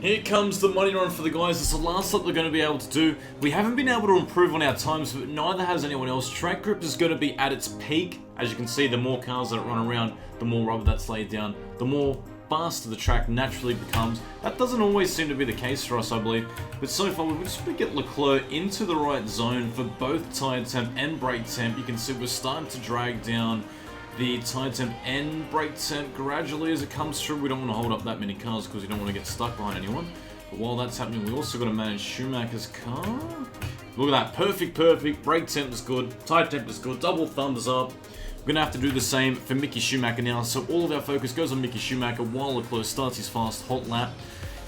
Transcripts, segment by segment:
Here comes the money run for the guys. It's the last lap they're going to be able to do. We haven't been able to improve on our times, but neither has anyone else. Track grip is going to be at its peak. As you can see, the more cars that run around, the more rubber that's laid down, the more faster the track naturally becomes. That doesn't always seem to be the case for us, I believe. But so far, we've just got to get Leclerc into the right zone for both tyre temp and brake temp. You can see we're starting to drag down the tyre temp and brake temp gradually as it comes through. We don't want to hold up that many cars because you don't want to get stuck behind anyone. But while that's happening, we also got to manage Schumacher's car. Look at that, perfect. Brake temp is good, tyre temp is good, double thumbs up. We're going to have to do the same for Mickey Schumacher now. So all of our focus goes on Mickey Schumacher while Leclerc starts his fast hot lap.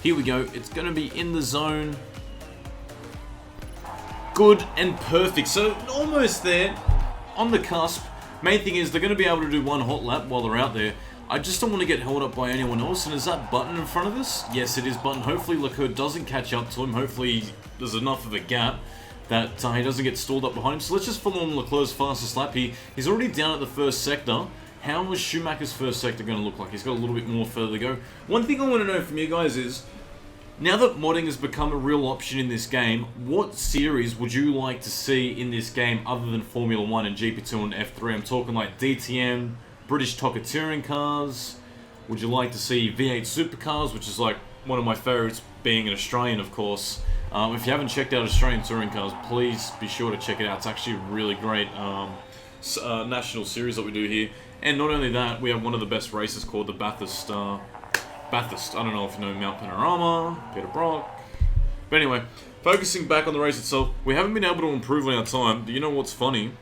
Here we go, it's going to be in the zone. Good and perfect, so almost there, on the cusp. Main thing is they're going to be able to do one hot lap while they're out there. I just don't want to get held up by anyone else. And is that Button in front of us? Yes, it is Button. Hopefully Leclerc doesn't catch up to him. Hopefully there's enough of a gap that he doesn't get stalled up behind him. So let's just follow on Leclerc's fastest lap. He's already down at the first sector. How was Schumacher's first sector going to look like? He's got a little bit more further to go. One thing I want to know from you guys is, now that modding has become a real option in this game, what series would you like to see in this game other than Formula 1 and GP2 and F3? I'm talking like DTM, British Tocker Touring cars. Would you like to see V8 supercars, which is like one of my favourites, being an Australian, of course. If you haven't checked out Australian touring cars, please be sure to check it out. It's actually a really great national series that we do here. And not only that, we have one of the best races called the Bathurst. I don't know if you know Mount Panorama, Peter Brock. But anyway, focusing back on the race itself, we haven't been able to improve on our time. Do you know what's funny?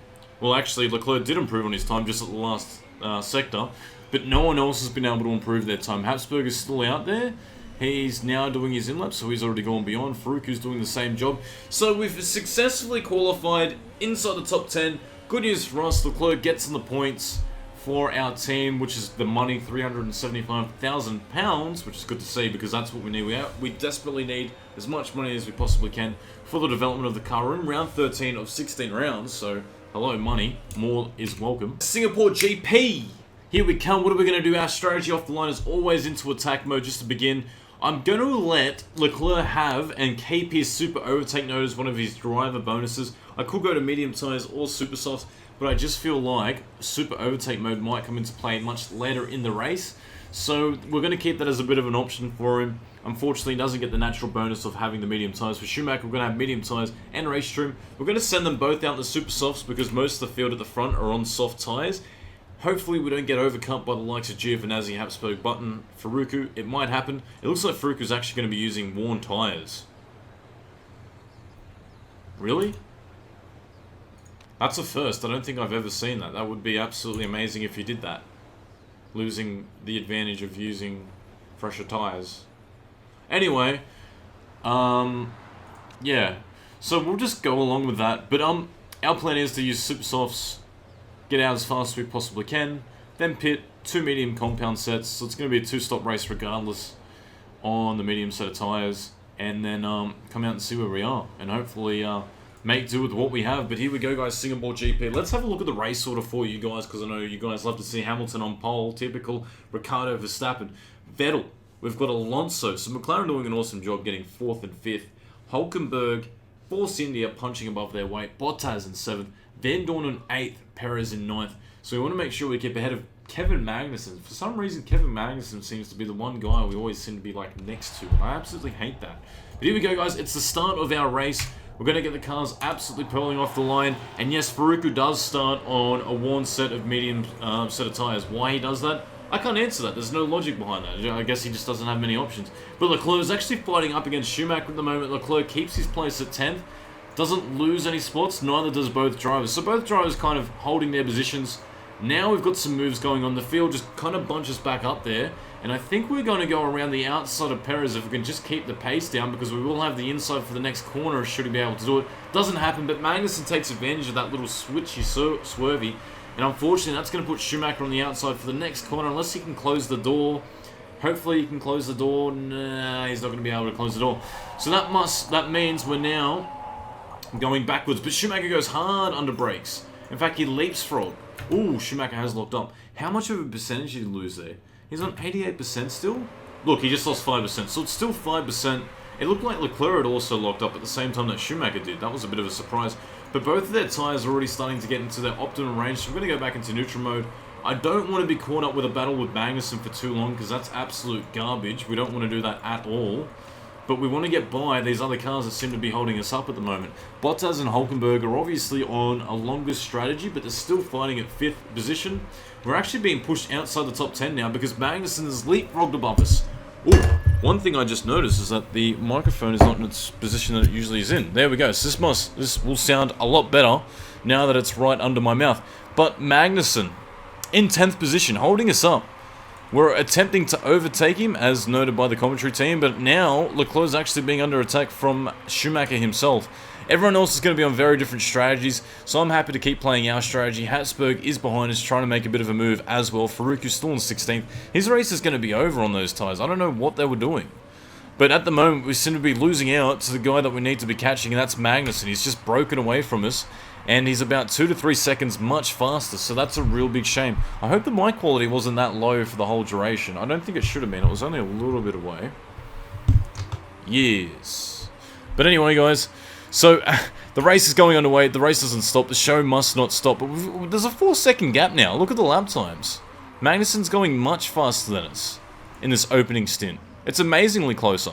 Well, actually, Leclerc did improve on his time just at the last sector, but no one else has been able to improve their time. Habsburg is still out there. He's now doing his in-lap, so he's already gone beyond. Farouqu's doing the same job. So we've successfully qualified inside the top 10. Good news for us, Leclerc gets on the points for our team, which is the money, £375,000, which is good to see because that's what we need. We desperately need as much money as we possibly can for the development of the car. We're in round 13 of 16 rounds, so hello money, more is welcome. Singapore GP, here we come. What are we going to do? Our strategy off the line is always into attack mode. Just to begin, I'm going to let Leclerc have and keep his super overtake mode as one of his driver bonuses. I could go to medium tyres or super softs, but I just feel like super overtake mode might come into play much later in the race. So we're going to keep that as a bit of an option for him. Unfortunately, he doesn't get the natural bonus of having the medium tyres. For Schumacher, we're going to have medium tyres and race trim. We're going to send them both out in the super softs because most of the field at the front are on soft tyres. Hopefully we don't get overcut by the likes of Giovinazzi, Habsburg, Button, Farouq. It might happen. It looks like Farouq is actually going to be using worn tyres. Really? That's a first. I don't think I've ever seen that. That would be absolutely amazing if he did that. Losing the advantage of using fresher tyres. Anyway, yeah. So we'll just go along with that. But our plan is to use super softs, get out as fast as we possibly can, then pit 2 medium compound sets. So it's going to be a 2-stop race regardless on the medium set of tyres. And then come out and see where we are. And hopefully make do with what we have. But here we go, guys, Singapore GP. Let's have a look at the race order for you guys, because I know you guys love to see Hamilton on pole. Typical. Ricciardo, Verstappen. Vettel. We've got Alonso. So McLaren doing an awesome job getting 4th and 5th. Hulkenberg, Force India punching above their weight. Bottas in 7th. Van Dorn in 8th. Perez in 9th. So we want to make sure we keep ahead of Kevin Magnussen. For some reason, Kevin Magnussen seems to be the one guy we always seem to be like next to. I absolutely hate that. But here we go, guys. It's the start of our race. We're going to get the cars absolutely purling off the line. And yes, Farouq does start on a worn set of medium set of tyres. Why he does that? I can't answer that. There's no logic behind that. I guess he just doesn't have many options. But Leclerc is actually fighting up against Schumacher at the moment. Leclerc keeps his place at 10th. Doesn't lose any spots. Neither does both drivers. So both drivers kind of holding their positions. Now we've got some moves going on. The field just kind of bunches back up there. And I think we're going to go around the outside of Perez if we can just keep the pace down, because we will have the inside for the next corner should he be able to do it. Doesn't happen, but Magnussen takes advantage of that little switchy swervy. And unfortunately, that's going to put Schumacher on the outside for the next corner, unless he can close the door. Hopefully he can close the door. Nah, he's not going to be able to close the door. So that means we're now going backwards. But Schumacher goes hard under brakes. In fact, he leapfrog. Ooh, Schumacher has locked up. How much of a percentage did he lose there? He's on 88% still? look, he just lost 5%, so it's still 5%. It looked like Leclerc had also locked up at the same time that Schumacher did. That was a bit of a surprise. But both of their tyres are already starting to get into their optimum range, so we're going to go back into neutral mode. I don't want to be caught up with a battle with Magnussen for too long, because that's absolute garbage. We don't want to do that at all. But we want to get by these other cars that seem to be holding us up at the moment. Bottas and Hulkenberg are obviously on a longer strategy, but they're still fighting at 5th position. We're actually being pushed outside the top 10 now because Magnussen has leapfrogged above us. Ooh, one thing I just noticed is that the microphone is not in its position that it usually is in. There we go. So this will sound a lot better now that it's right under my mouth. But Magnussen in 10th position, holding us up. We're attempting to overtake him, as noted by the commentary team, but now Leclerc's actually being under attack from Schumacher himself. Everyone else is going to be on very different strategies, so I'm happy to keep playing our strategy. Habsburg is behind us, trying to make a bit of a move as well. Faruqi's still in 16th. His race is going to be over on those tyres. I don't know what they were doing. But at the moment, we seem to be losing out to the guy that we need to be catching, and that's Magnussen. He's just broken away from us, and he's about 2 to 3 seconds much faster, so that's a real big shame. I hope the mic quality wasn't that low for the whole duration. I don't think it should have been. It was only a little bit away. Yes. But anyway, guys, so the race is going underway. The race doesn't stop. The show must not stop. But there's a 4-second gap now. Look at the lap times. Magnussen's going much faster than us in this opening stint. It's amazingly closer.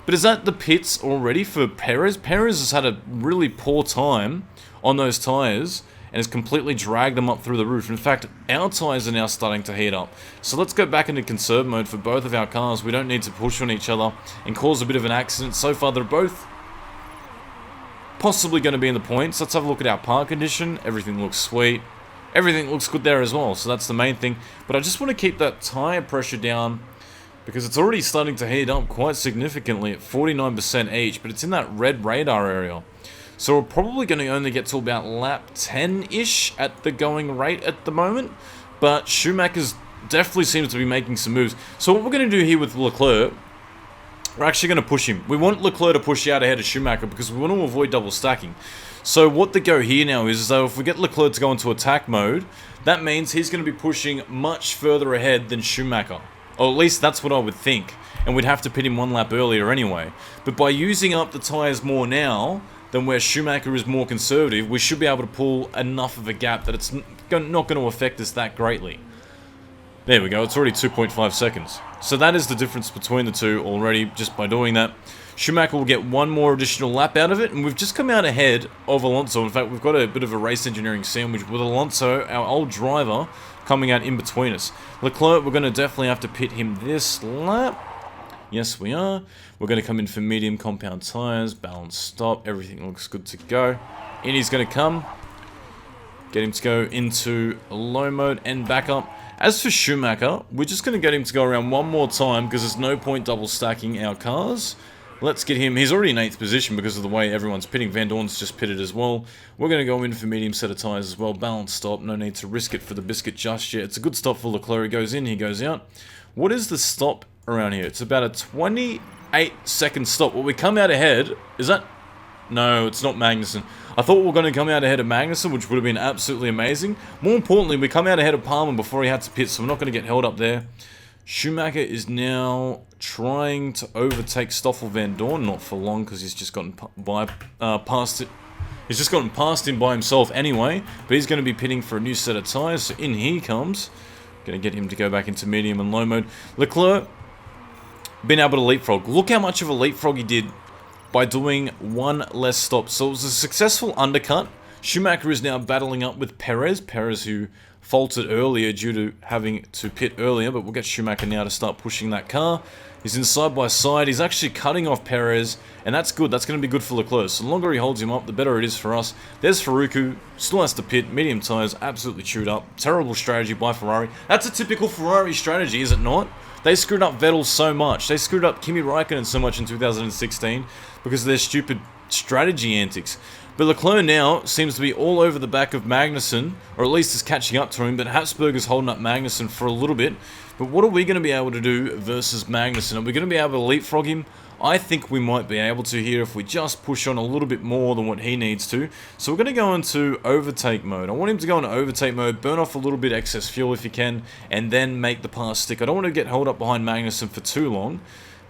But is that the pits already for Perez? Perez has had a really poor time on those tyres and has completely dragged them up through the roof. In fact, our tyres are now starting to heat up. So let's go back into conserve mode for both of our cars. We don't need to push on each other and cause a bit of an accident. So far, they're both possibly going to be in the points. Let's have a look at our park condition. Everything looks sweet. Everything looks good there as well. So that's the main thing. But I just want to keep that tyre pressure down, because it's already starting to heat up quite significantly at 49% each, but it's in that red radar area. So we're probably going to only get to about lap 10-ish at the going rate at the moment, but Schumacher's definitely seems to be making some moves. So what we're going to do here with Leclerc, we're actually going to push him. We want Leclerc to push out ahead of Schumacher because we want to avoid double stacking. So what the go here now is that if we get Leclerc to go into attack mode, that means he's going to be pushing much further ahead than Schumacher. Or at least that's what I would think. And we'd have to pit him 1 lap earlier anyway. But by using up the tyres more now than where Schumacher is more conservative, we should be able to pull enough of a gap that it's not going to affect us that greatly. There we go, it's already 2.5 seconds. So that is the difference between the two already, just by doing that. Schumacher will get 1 more additional lap out of it, and we've just come out ahead of Alonso. In fact, we've got a bit of a race engineering sandwich with Alonso, our old driver, coming out in between us. Leclerc, we're going to definitely have to pit him this lap. Yes, we are. We're going to come in for medium compound tyres, balance stop, everything looks good to go. In he's going to come. Get him to go into low mode and back up. As for Schumacher, we're just going to get him to go around 1 more time because there's no point double stacking our cars. Let's get him. He's already in 8th position because of the way everyone's pitting. Van Dorn's just pitted as well. We're going to go in for medium set of tyres as well. Balance stop. No need to risk it for the biscuit just yet. It's a good stop for Leclerc. He goes in, he goes out. What is the stop around here? It's about a 28-second stop. Well, we come out ahead. Is that... No, it's not Magnussen. I thought we were going to come out ahead of Magnussen, which would have been absolutely amazing. More importantly, we come out ahead of Palmer before he had to pit, so we're not going to get held up there. Schumacher is now trying to overtake Stoffel Van Dorn, not for long because he's just gotten past it. He's just gotten past him by himself anyway, but he's going to be pitting for a new set of tyres, so in he comes. Going to get him to go back into medium and low mode. Leclerc, been able to leapfrog. Look how much of a leapfrog he did by doing 1 less stop. So it was a successful undercut. Schumacher is now battling up with Perez. Perez who faltered earlier due to having to pit earlier, but we'll get Schumacher now to start pushing that car. He's in side by side. He's actually cutting off Perez, and that's good. That's going to be good for Leclerc. So the longer he holds him up, the better it is for us. There's Faruqi, still has to pit. Medium tyres, absolutely chewed up. Terrible strategy by Ferrari. That's a typical Ferrari strategy, is it not? They screwed up Vettel so much. They screwed up Kimi Räikkönen so much in 2016 because of their stupid strategy antics. But Leclerc now seems to be all over the back of Magnussen, or at least is catching up to him, but Habsburg is holding up Magnussen for a little bit. But what are we going to be able to do versus Magnussen? Are we going to be able to leapfrog him? I think we might be able to here if we just push on a little bit more than what he needs to. So we're going to go into overtake mode. I want him to go into overtake mode, burn off a little bit excess fuel if he can, and then make the pass stick. I don't want to get held up behind Magnussen for too long.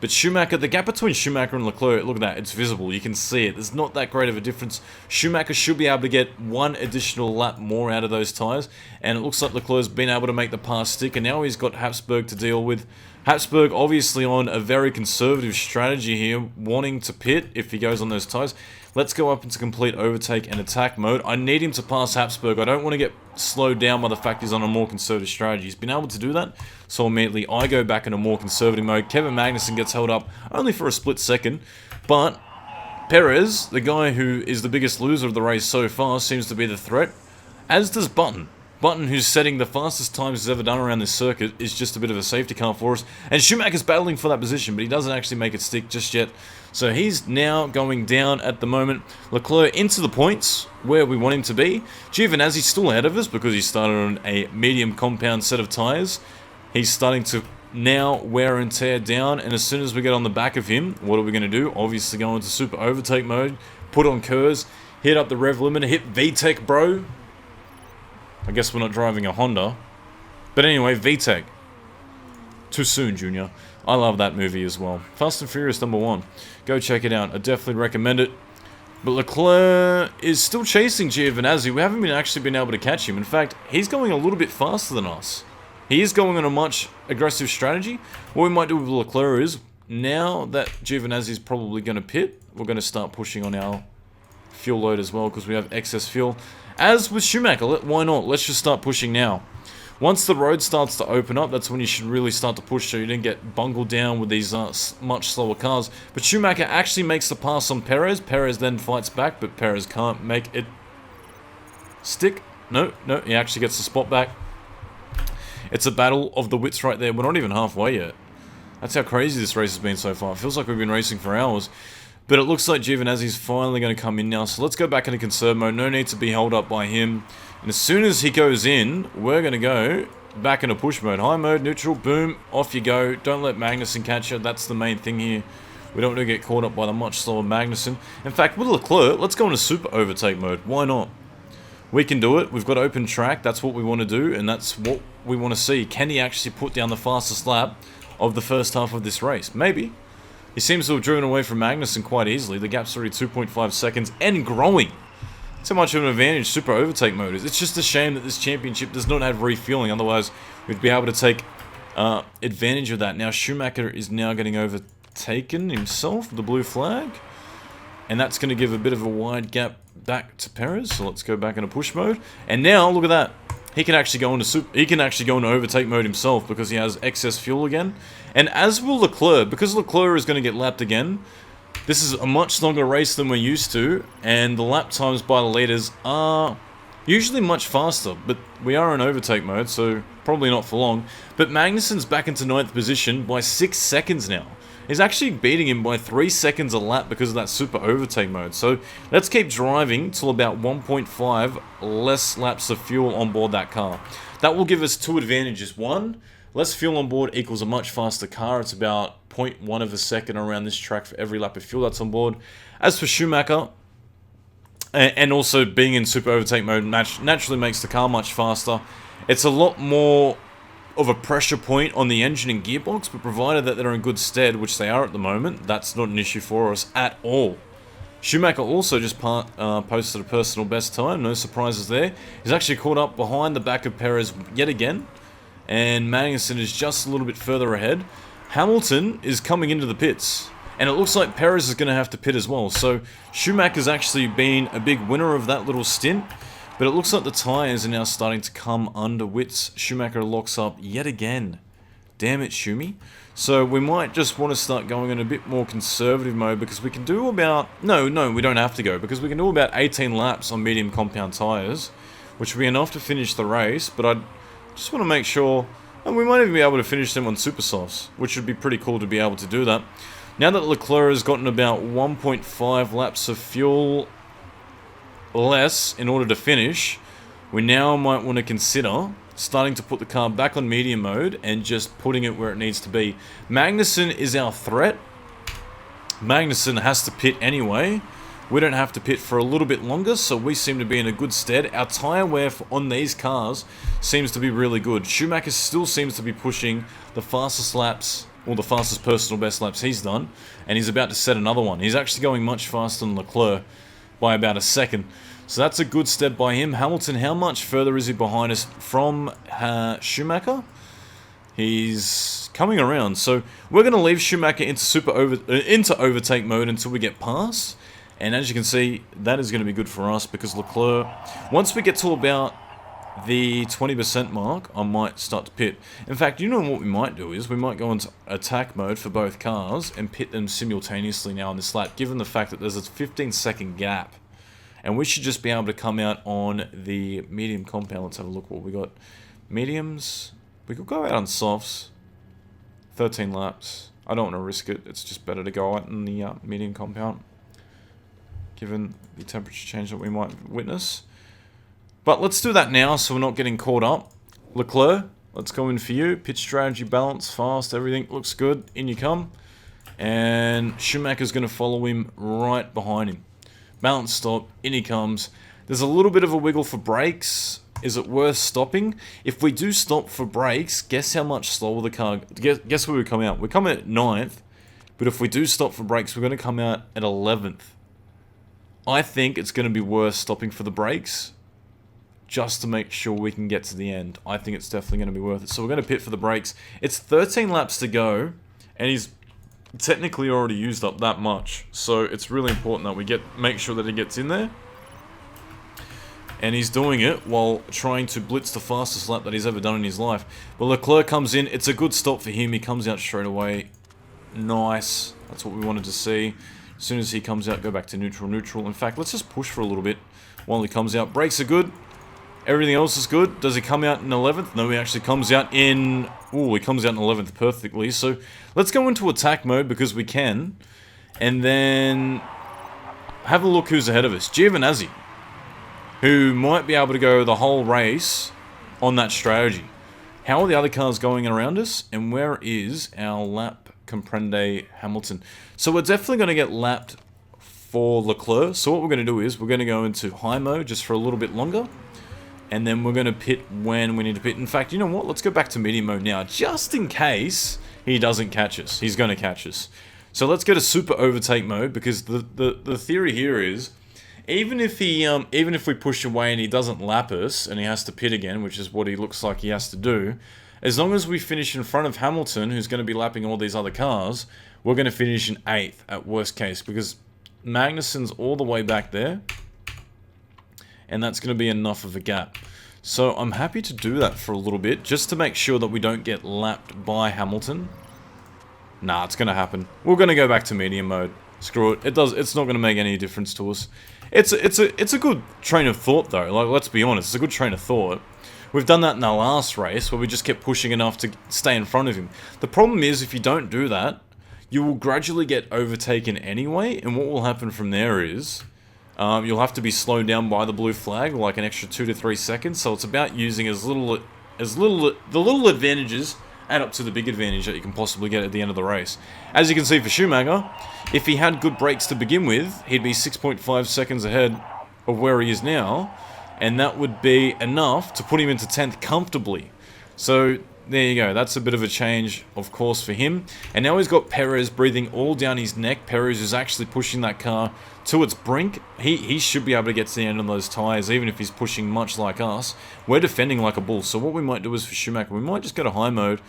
But Schumacher, the gap between Schumacher and Leclerc, look at that, it's visible, you can see it. There's not that great of a difference. Schumacher should be able to get one additional lap more out of those tyres, and it looks like Leclerc's been able to make the pass stick, and now he's got Habsburg to deal with. Habsburg obviously on a very conservative strategy here, wanting to pit if he goes on those tyres. Let's go up into complete overtake and attack mode. I need him to pass Habsburg. I don't want to get slowed down by the fact he's on a more conservative strategy. He's been able to do that, so immediately I go back in a more conservative mode. Kevin Magnussen gets held up only for a split second, but Perez, the guy who is the biggest loser of the race so far, seems to be the threat, as does Button. Button, who's setting the fastest times he's ever done around this circuit, is just a bit of a safety car for us. And Schumacher's battling for that position, but he doesn't actually make it stick just yet. So he's now going down at the moment. Leclerc into the points, where we want him to be. Giovinazzi's still ahead of us because he started on a medium compound set of tyres. He's starting to now wear and tear down, and as soon as we get on the back of him, what are we going to do? Obviously go into super overtake mode, put on Kers, hit up the rev limiter, hit VTEC, bro. I guess we're not driving a Honda. But anyway, VTEC. Too soon, Junior. I love that movie as well. Fast and Furious #1. Go check it out. I definitely recommend it. But Leclerc is still chasing Giovinazzi. We haven't actually been able to catch him. In fact, he's going a little bit faster than us. He is going on a much aggressive strategy. What we might do with Leclerc is, now that Giovinazzi is probably going to pit, we're going to start pushing on our fuel load as well because we have excess fuel. As with Schumacher, why not? Let's just start pushing now. Once the road starts to open up, that's when you should really start to push so you don't get bungled down with these much slower cars. But Schumacher actually makes the pass on Perez. Perez then fights back, but Perez can't make it stick. No, he actually gets the spot back. It's a battle of the wits right there. We're not even halfway yet. That's how crazy this race has been so far. It feels like we've been racing for hours. But it looks like Giovinazzi's finally going to come in now. So let's go back into conserve mode. No need to be held up by him. And as soon as he goes in, we're going to go back into push mode. High mode, neutral, boom, off you go. Don't let Magnussen catch you. That's the main thing here. We don't want to get caught up by the much slower Magnussen. In fact, with Leclerc, let's go into super overtake mode. Why not? We can do it. We've got open track. That's what we want to do. And that's what we want to see. Can he actually put down the fastest lap of the first half of this race? Maybe. He seems to have driven away from Magnussen quite easily. The gap's already 2.5 seconds and growing. That's how much of an advantage super overtake mode is. It's just a shame that this championship does not have refueling. Otherwise, we'd be able to take advantage of that. Now, Schumacher is now getting overtaken himself with the blue flag. And that's going to give a bit of a wide gap back to Perez. So let's go back into push mode. And now, look at that. He can actually go into overtake mode himself because he has excess fuel again. And as will Leclerc, because Leclerc is going to get lapped again, this is a much longer race than we're used to, and the lap times by the leaders are usually much faster, but we are in overtake mode, so probably not for long. But Magnussen's back into 9th position by 6 seconds now. He's actually beating him by 3 seconds a lap because of that super overtake mode. So let's keep driving till about 1.5 less laps of fuel on board that car. That will give us 2 advantages. One, less fuel on board equals a much faster car. It's about 0.1 of a second around this track for every lap of fuel that's on board. As for Schumacher, and also being in super overtake mode naturally makes the car much faster. It's a lot more of a pressure point on the engine and gearbox, but provided that they're in good stead, which they are at the moment, that's not an issue for us at all. Schumacher also just posted a personal best time, no surprises there. He's actually caught up behind the back of Perez yet again, and Magnussen is just a little bit further ahead. Hamilton is coming into the pits, and it looks like Perez is going to have to pit as well. So Schumacher's actually been a big winner of that little stint, but it looks like the tyres are now starting to come under wits. Schumacher locks up yet again. Damn it, Schumi. So we might just want to start going in a bit more conservative mode because we can do about... No, we don't have to go, because we can do about 18 laps on medium compound tyres, which will be enough to finish the race, but I just want to make sure... And we might even be able to finish them on super softs, which would be pretty cool to be able to do that. Now that Leclerc has gotten about 1.5 laps of fuel less in order to finish, we now might want to consider starting to put the car back on medium mode and just putting it where it needs to be. Magnussen is our threat. Magnussen has to pit anyway. We don't have to pit for a little bit longer, so we seem to be in a good stead. Our tyre wear on these cars seems to be really good. Schumacher still seems to be pushing the fastest laps, or the fastest personal best laps he's done, and he's about to set another one. He's actually going much faster than Leclerc by about a second. So that's a good step by him. Hamilton, how much further is he behind us from Schumacher? He's coming around. So we're going to leave Schumacher into overtake mode until we get past. And as you can see, that is going to be good for us because Leclerc, once we get to about the 20% mark, I might start to pit. In fact, you know what we might do is we might go into attack mode for both cars and pit them simultaneously now on this lap, given the fact that there's a 15-second gap. And we should just be able to come out on the medium compound. Let's have a look what we got. Mediums. We could go out on softs. 13 laps. I don't want to risk it. It's just better to go out in the medium compound, given the temperature change that we might witness. But let's do that now so we're not getting caught up. Leclerc, let's go in for you. Pitch strategy, balance, fast, everything looks good. In you come. And Schumacher's going to follow him right behind him. Balance stop, in he comes. There's a little bit of a wiggle for brakes. Is it worth stopping? If we do stop for brakes, guess how much slower the car... Guess where we come out? We come out at 9th. But if we do stop for brakes, we're going to come out at 11th. I think it's going to be worth stopping for the brakes, just to make sure we can get to the end. I think it's definitely going to be worth it. So we're going to pit for the brakes. It's 13 laps to go, and he's technically already used up that much. So it's really important that we make sure that he gets in there. And he's doing it while trying to blitz the fastest lap that he's ever done in his life. But Leclerc comes in. It's a good stop for him. He comes out straight away. Nice. That's what we wanted to see. As soon as he comes out, go back to neutral, neutral. In fact, let's just push for a little bit while he comes out. Brakes are good. Everything else is good. Does he come out in 11th? No, he actually comes out in... Ooh, he comes out in 11th perfectly. So let's go into attack mode because we can. And then have a look who's ahead of us. Giovinazzi, who might be able to go the whole race on that strategy. How are the other cars going around us? And where is our lap comprende Hamilton? So we're definitely going to get lapped for Leclerc. So what we're going to do is we're going to go into high mode just for a little bit longer. And then we're going to pit when we need to pit. In fact, you know what? Let's go back to medium mode now, just in case he doesn't catch us. He's going to catch us. So let's go to super overtake mode, because the theory here is, even if we push away and he doesn't lap us and he has to pit again, which is what he looks like he has to do, as long as we finish in front of Hamilton, who's going to be lapping all these other cars, we're going to finish in 8th at worst case, because Magnussen's all the way back there. And that's going to be enough of a gap. So I'm happy to do that for a little bit, just to make sure that we don't get lapped by Hamilton. Nah, it's going to happen. We're going to go back to medium mode. Screw it. It's not going to make any difference to us. It's a good train of thought, though. Like, let's be honest, it's a good train of thought. We've done that in our last race, where we just kept pushing enough to stay in front of him. The problem is, if you don't do that, you will gradually get overtaken anyway, and what will happen from there is... you'll have to be slowed down by the blue flag, like an extra 2 to 3 seconds. So it's about using the little advantages add up to the big advantage that you can possibly get at the end of the race. As you can see for Schumacher, if he had good brakes to begin with, he'd be 6.5 seconds ahead of where he is now, and that would be enough to put him into 10th comfortably. So there you go. That's a bit of a change, of course, for him. And now he's got Perez breathing all down his neck. Perez is actually pushing that car to its brink. He should be able to get to the end of those tyres, even if he's pushing much like us. We're defending like a bull. So what we might do is for Schumacher, we might just go to high mode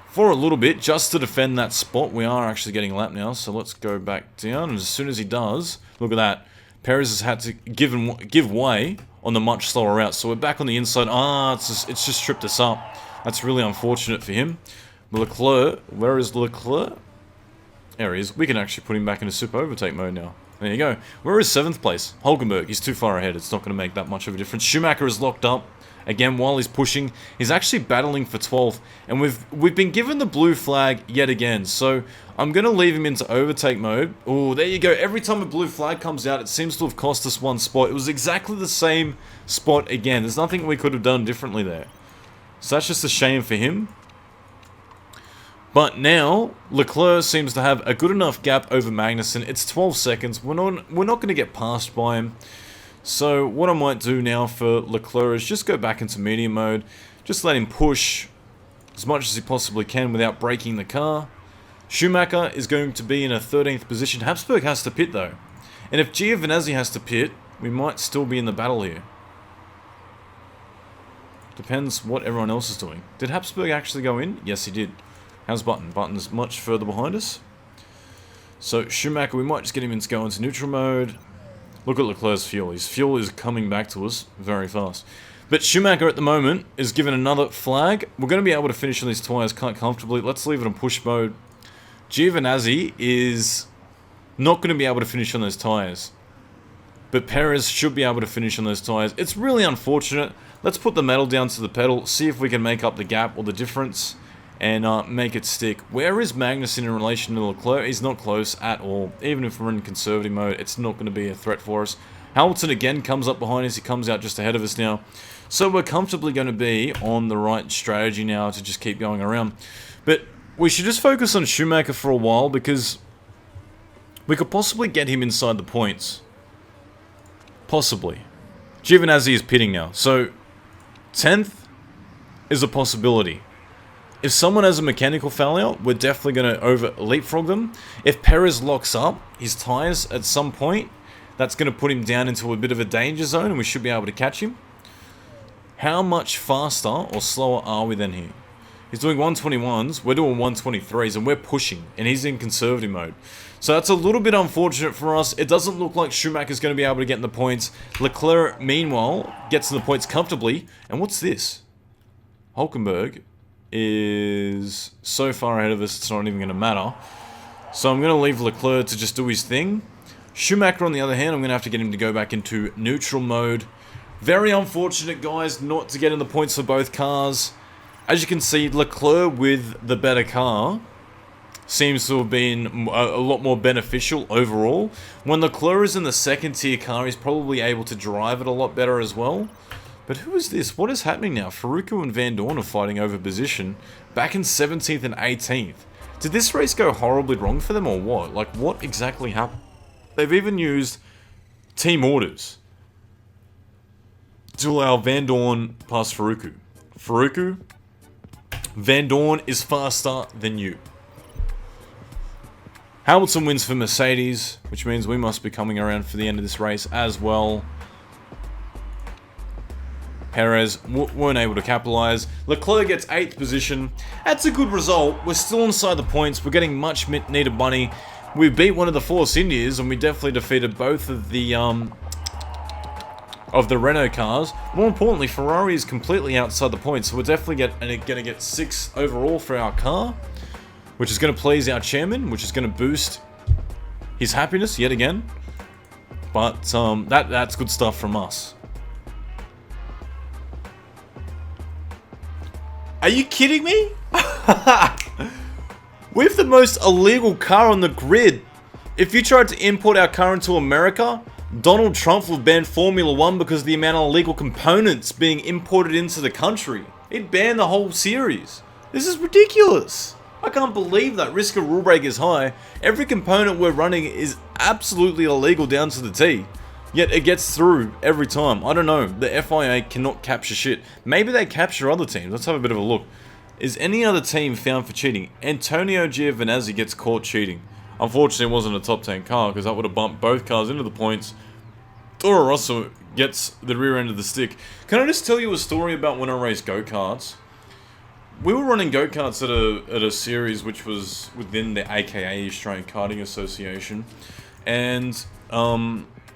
for a little bit, just to defend that spot. We are actually getting lapped now, so let's go back down. And as soon as he does, look at that. Perez has had to give way on the much slower route. So we're back on the inside. It's just tripped us up. That's really unfortunate for him. Leclerc, where is Leclerc? There he is. We can actually put him back into super overtake mode now. There you go. Where is 7th place? Hulkenberg. He's too far ahead. It's not going to make that much of a difference. Schumacher is locked up. Again, while he's pushing, he's actually battling for 12th. And we've been given the blue flag yet again. So I'm going to leave him into overtake mode. Oh, there you go. Every time a blue flag comes out, it seems to have cost us 1 spot. It was exactly the same spot again. There's nothing we could have done differently there. So that's just a shame for him. But now, Leclerc seems to have a good enough gap over Magnussen. It's 12 seconds. We're not going to get passed by him. So what I might do now for Leclerc is just go back into medium mode. Just let him push as much as he possibly can without breaking the car. Schumacher is going to be in a 13th position. Habsburg has to pit though. And if Giovinazzi has to pit, we might still be in the battle here. Depends what everyone else is doing. Did Habsburg actually go in? Yes, he did. How's Button? Button's much further behind us. So Schumacher, we might just get him to go into neutral mode. Look at Leclerc's fuel. His fuel is coming back to us very fast. But Schumacher at the moment is given another flag. We're going to be able to finish on these tyres quite comfortably. Let's leave it in push mode. Giovinazzi is not going to be able to finish on those tyres. But Perez should be able to finish on those tyres. It's really unfortunate. Let's put the metal down to the pedal. See if we can make up the gap or the difference. And make it stick. Where is Magnussen in relation to Leclerc? He's not close at all. Even if we're in conservative mode, it's not going to be a threat for us. Hamilton again comes up behind us. He comes out just ahead of us now. So we're comfortably going to be on the right strategy now to just keep going around. But we should just focus on Schumacher for a while because we could possibly get him inside the points. Possibly. Giovinazzi is pitting now. So 10th is a possibility. If someone has a mechanical failure, we're definitely going to leapfrog them. If Perez locks up his tyres at some point, that's going to put him down into a bit of a danger zone and we should be able to catch him. How much faster or slower are we than here? He's doing 121s, we're doing 123s, and we're pushing, and he's in conservative mode. So that's a little bit unfortunate for us. It doesn't look like Schumacher's going to be able to get in the points. Leclerc, meanwhile, gets in the points comfortably. And what's this? Hulkenberg is so far ahead of us, it's not even going to matter. So I'm going to leave Leclerc to just do his thing. Schumacher, on the other hand, I'm going to have to get him to go back into neutral mode. Very unfortunate, guys, not to get in the points for both cars. As you can see, Leclerc with the better car seems to have been a lot more beneficial overall. When Leclerc is in the second tier car, he's probably able to drive it a lot better as well. But who is this? What is happening now? Faruqu and Van Dorn are fighting over position. Back in 17th and 18th. Did this race go horribly wrong for them or what? Like, what exactly happened? They've even used team orders to allow Van Dorn past Faruqu. Faruqu, Van Dorn is faster than you. Hamilton wins for Mercedes, which means we must be coming around for the end of this race as well. Perez weren't able to capitalise. Leclerc gets 8th position. That's a good result. We're still inside the points. We're getting much needed money. We beat one of the Force Indias, and we definitely defeated both of the Renault cars. More importantly, Ferrari is completely outside the points, so we're definitely going to get 6 overall for our car, which is going to please our chairman, which is going to boost his happiness yet again. But that's good stuff from us. Are you kidding me? We have the most illegal car on the grid. If you tried to import our car into America, Donald Trump would ban Formula 1 because of the amount of illegal components being imported into the country. He'd ban the whole series. This is ridiculous. I can't believe that risk of rule break is high. Every component we're running is absolutely illegal down to the T. Yet it gets through every time. I don't know. The FIA cannot capture shit. Maybe they capture other teams. Let's have a bit of a look. Is any other team found for cheating? Antonio Giovinazzi gets caught cheating. Unfortunately, it wasn't a top 10 car because that would have bumped both cars into the points. Toro Rosso gets the rear end of the stick. Can I just tell you a story about when I raced go-karts? We were running go-karts at a series which was within the AKA Australian Karting Association. And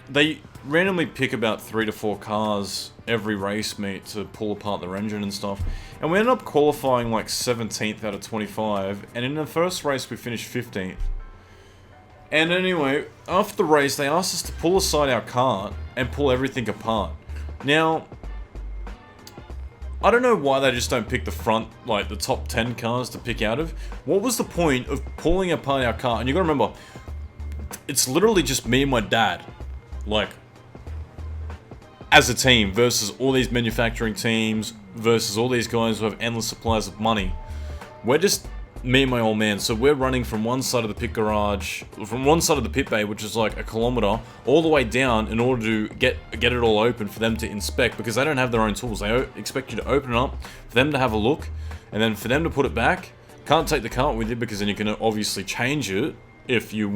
they randomly pick about 3 to 4 cars every race meet to pull apart their engine and stuff. And we ended up qualifying like 17th out of 25. And in the first race we finished 15th. And anyway, after the race, they asked us to pull aside our cart and pull everything apart. Now, I don't know why they just don't pick the front, like the top 10 cars to pick out of. What was the point of pulling apart our car? And you gotta remember, it's literally just me and my dad, like, as a team versus all these manufacturing teams, versus all these guys who have endless supplies of money. We're just me and my old man, so we're running from one side of the pit garage, from one side of the pit bay, which is like a kilometer, all the way down in order to get it all open for them to inspect, because they don't have their own tools. They expect you to open it up, for them to have a look, and then for them to put it back. Can't take the cart with you, because then you can obviously change it if you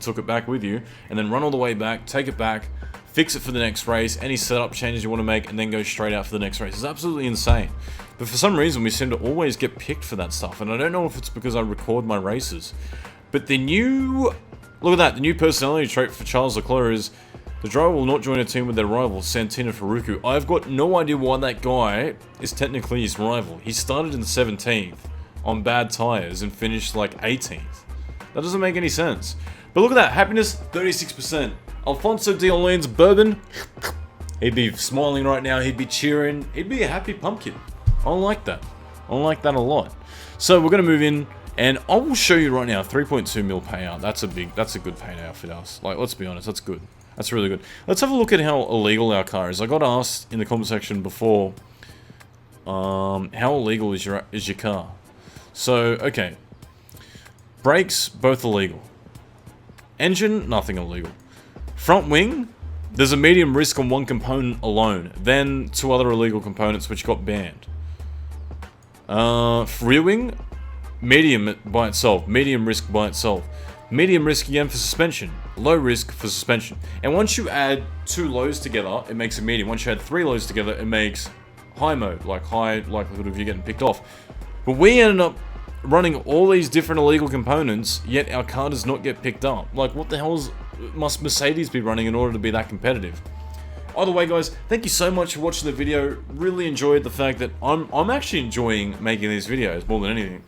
took it back with you, and then run all the way back, take it back, fix it for the next race, any setup changes you want to make, and then go straight out for the next race. It's absolutely insane. But for some reason, we seem to always get picked for that stuff, and I don't know if it's because I record my races. But the new personality trait for Charles Leclerc is the driver will not join a team with their rival, Santina Faruku. I've got no idea why that guy is technically his rival. He started in 17th on bad tyres and finished like 18th. That doesn't make any sense. But look at that, happiness, 36%. Alfonso de Orleans Bourbon, he'd be smiling right now, he'd be cheering, he'd be a happy pumpkin. I like that. I like that a lot. So we're going to move in, and I will show you right now, 3.2 mil payout. That's a good payout for us. Like, let's be honest, that's good. That's really good. Let's have a look at how illegal our car is. I got asked in the comment section before, how illegal is your car? So, okay. Brakes, both illegal. Engine, nothing illegal. Front wing, there's a medium risk on one component alone, then 2 other illegal components which got banned. Rear wing, medium by itself, medium risk by itself. Medium risk again for suspension, low risk for suspension. And once you add 2 lows together, it makes a medium. Once you add 3 lows together, it makes high mode, like high likelihood of you getting picked off. But we ended up running all these different illegal components, yet our car does not get picked up. Like, what the hell must Mercedes be running in order to be that competitive? Either way, guys, thank you so much for watching the video. Really enjoyed the fact that I'm actually enjoying making these videos more than anything.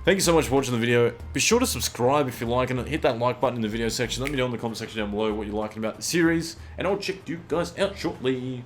Thank you so much for watching the video. Be sure to subscribe if you like, and hit that like button in the video section. Let me know in the comment section down below what you're liking about the series, and I'll check you guys out shortly.